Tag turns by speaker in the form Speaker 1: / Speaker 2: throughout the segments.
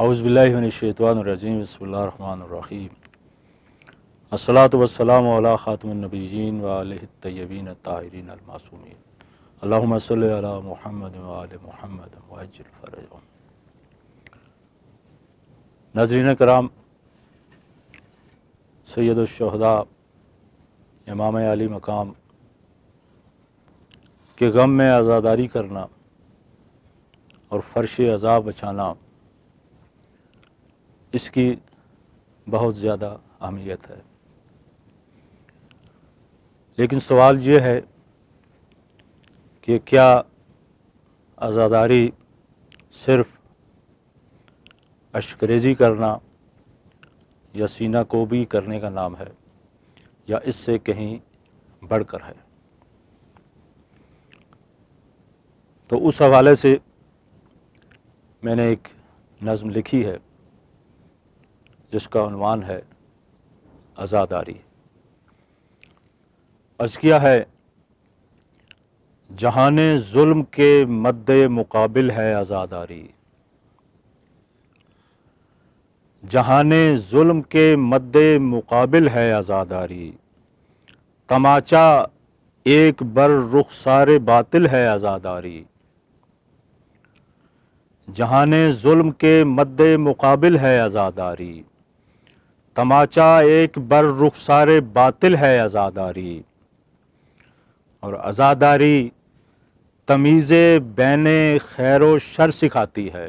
Speaker 1: اعوذ باللہ من الشیطان الرجیم، بسم اللہ الرحمن الرحیم۔ الصلاۃ والسلام علی خاتم النبیین وآلہ الطیبین الطاہرین المعصومین، اللہم صلی علی محمد وآل محمد وعجل فرجہم۔ ناظرین کرام، سید الشہداء امام علی مقام کے غم میں عزاداری کرنا اور فرش عذاب بچانا، اس کی بہت زیادہ اہمیت ہے۔ لیکن سوال یہ ہے کہ کیا عزاداری صرف اشکریزی کرنا یا سینہ کوبی کرنے کا نام ہے، یا اس سے کہیں بڑھ کر ہے؟ تو اس حوالے سے میں نے ایک نظم لکھی ہے جس کا عنوان ہے عزاداری۔ عرض کیا ہے، جہان ظلم کے مد مقابل ہے عزاداری، جہان ظلم کے مد مقابل ہے عزاداری، تماچا ایک بر رخسار باطل ہے عزاداری، جہان ظلم کے مد مقابل ہے عزاداری، تماچا ایک بر رخسار باطل ہے عزاداری، اور عزاداری تمیز بین خیر و شر سکھاتی ہے،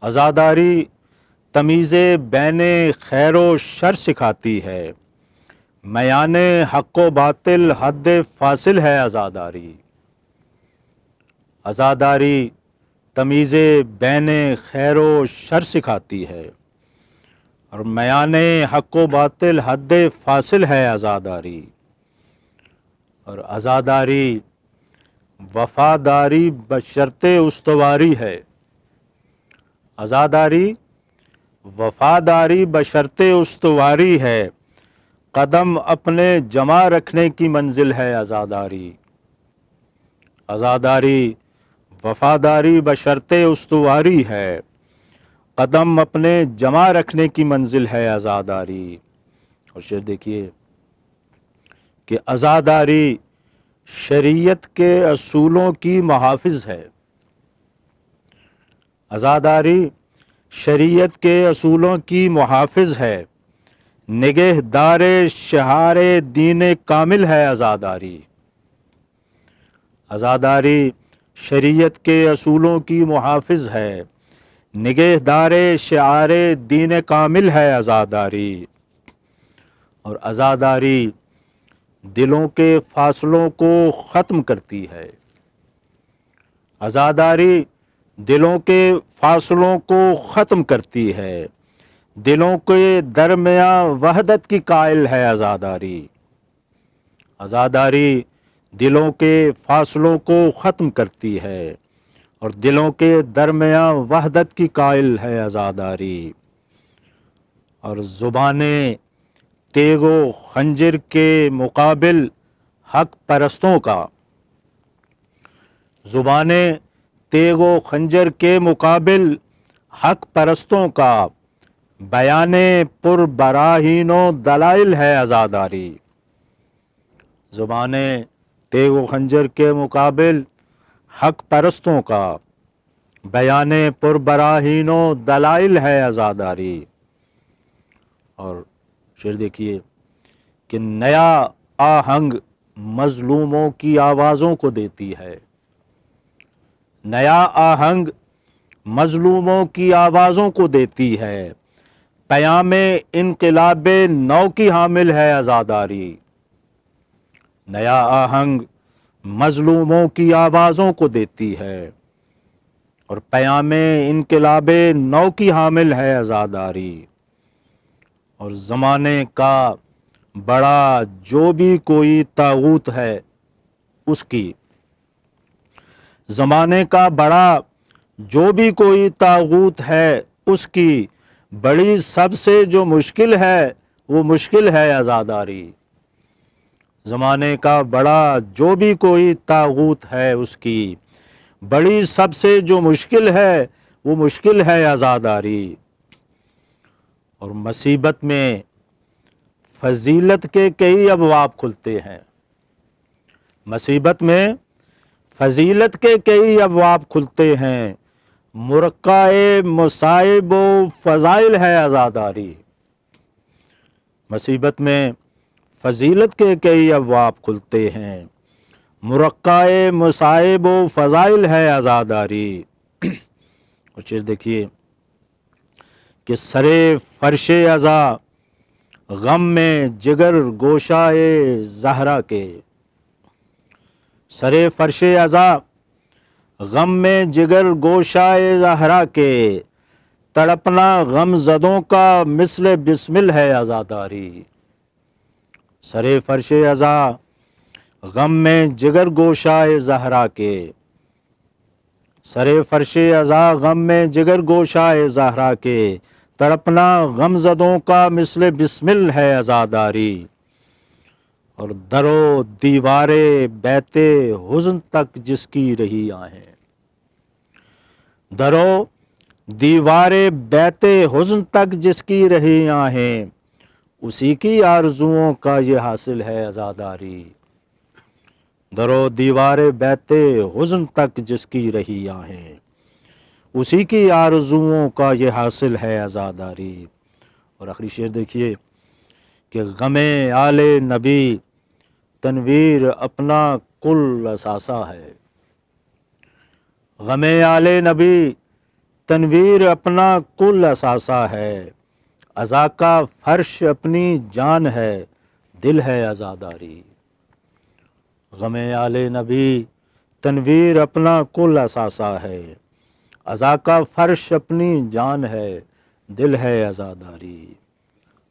Speaker 1: عزاداری تمیز بین خیر و شر سکھاتی ہے، میان حق و باطل حد فاصل ہے عزاداری، عزاداری تمیز بین خیر و شر سکھاتی ہے، اور میان حق و باطل حد فاصل ہے عزاداری، اور عزاداری وفاداری بشرط استواری ہے، عزاداری وفاداری بشرط استواری ہے، قدم اپنے جمع رکھنے کی منزل ہے عزاداری، عزاداری وفاداری بشرط استواری ہے، قدم اپنے جمع رکھنے کی منزل ہے عزاداری۔ اور شعر دیکھیے کہ عزاداری شریعت کے اصولوں کی محافظ ہے، عزاداری شریعت کے اصولوں کی محافظ ہے، نگہدار شعار دین کامل ہے عزاداری، عزاداری شریعت کے اصولوں کی محافظ ہے، نگہدار شعار دین کامل ہے عزاداری، اور عزاداری دلوں کے فاصلوں کو ختم کرتی ہے، عزاداری دلوں کے فاصلوں کو ختم کرتی ہے، دلوں کے درمیان وحدت کی قائل ہے عزاداری، عزاداری دلوں کے فاصلوں کو ختم کرتی ہے اور دلوں کے درمیان وحدت کی قائل ہے عزاداری، اور زبانیں تیغ و خنجر کے مقابل حق پرستوں کا، زبانیں تیغ و خنجر کے مقابل حق پرستوں کا، بیان پر براہین و دلائل ہے عزاداری، زبانیں تیغ و خنجر کے مقابل حق پرستوں کا، بیان پر براہین و دلائل ہے عزاداری۔ اور شعر دیکھیے کہ نیا آہنگ مظلوموں کی آوازوں کو دیتی ہے، نیا آہنگ مظلوموں کی آوازوں کو دیتی ہے، پیام انقلاب نو کی حامل ہے عزاداری، نیا آہنگ مظلوموں کی آوازوں کو دیتی ہے اور پیام انقلاب نو کی حامل ہے عزاداری، اور زمانے کا بڑا جو بھی کوئی طاغوت ہے اس کی، زمانے کا بڑا جو بھی کوئی طاغوت ہے اس کی، بڑی سب سے جو مشکل ہے وہ مشکل ہے عزاداری، زمانے کا بڑا جو بھی کوئی طاغوت ہے اس کی، بڑی سب سے جو مشکل ہے وہ مشکل ہے عزاداری۔ اور مصیبت میں فضیلت کے کئی ابواب کھلتے ہیں، مصیبت میں فضیلت کے کئی ابواب کھلتے ہیں، مرقع مصائب و فضائل ہے عزاداری۔ مصیبت میں فضیلت کے کئی ابواب کھلتے ہیں، مرقع مصائب و فضائل ہے عزاداری۔ اور چیز دیکھیے کہ سرے فرش عزا غم میں جگر گوشائے زہرا کے، سرے فرش عزا غم میں جگر گوشائے زہرا کے، تڑپنا غم زدوں کا مثل بسمل ہے عزاداری۔ سرے فرش عزا غم میں جگر گوشائے زہرا کے، سرے فرش عزا غم میں جگر گوشائے زہرا کے، تڑپنا غم زدوں کا مثل بسمل ہے عزاداری۔ اور درو دیوارے بیت حزن تک جس کی رہی آہیں، درو دیوارے بیت حزن تک جس کی رہی آہیں، اسی کی آرزوؤں کا یہ حاصل ہے عزاداری۔ درو دیوارے بیت حزن تک جس کی رہی آہیں، اسی کی آرزوؤں کا یہ حاصل ہے عزاداری۔ اور آخری شعر دیکھیے کہ غم آل نبی تنویر اپنا کل اثاثہ ہے، غم آل نبی تنویر اپنا کل اثاثہ ہے، عزا کا فرش اپنی جان ہے، دل ہے عزاداری۔ غم آل نبی تنویر اپنا کل اثاثہ ہے، عزا کا فرش اپنی جان ہے، دل ہے عزاداری۔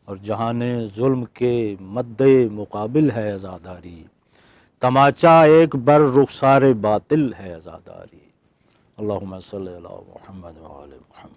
Speaker 1: اور جہان ظلم کے مد مقابل ہے عزاداری، تماچا ایک بر رخسار باطل ہے عزاداری۔ اللہم صلی علی محمد و آل محمد۔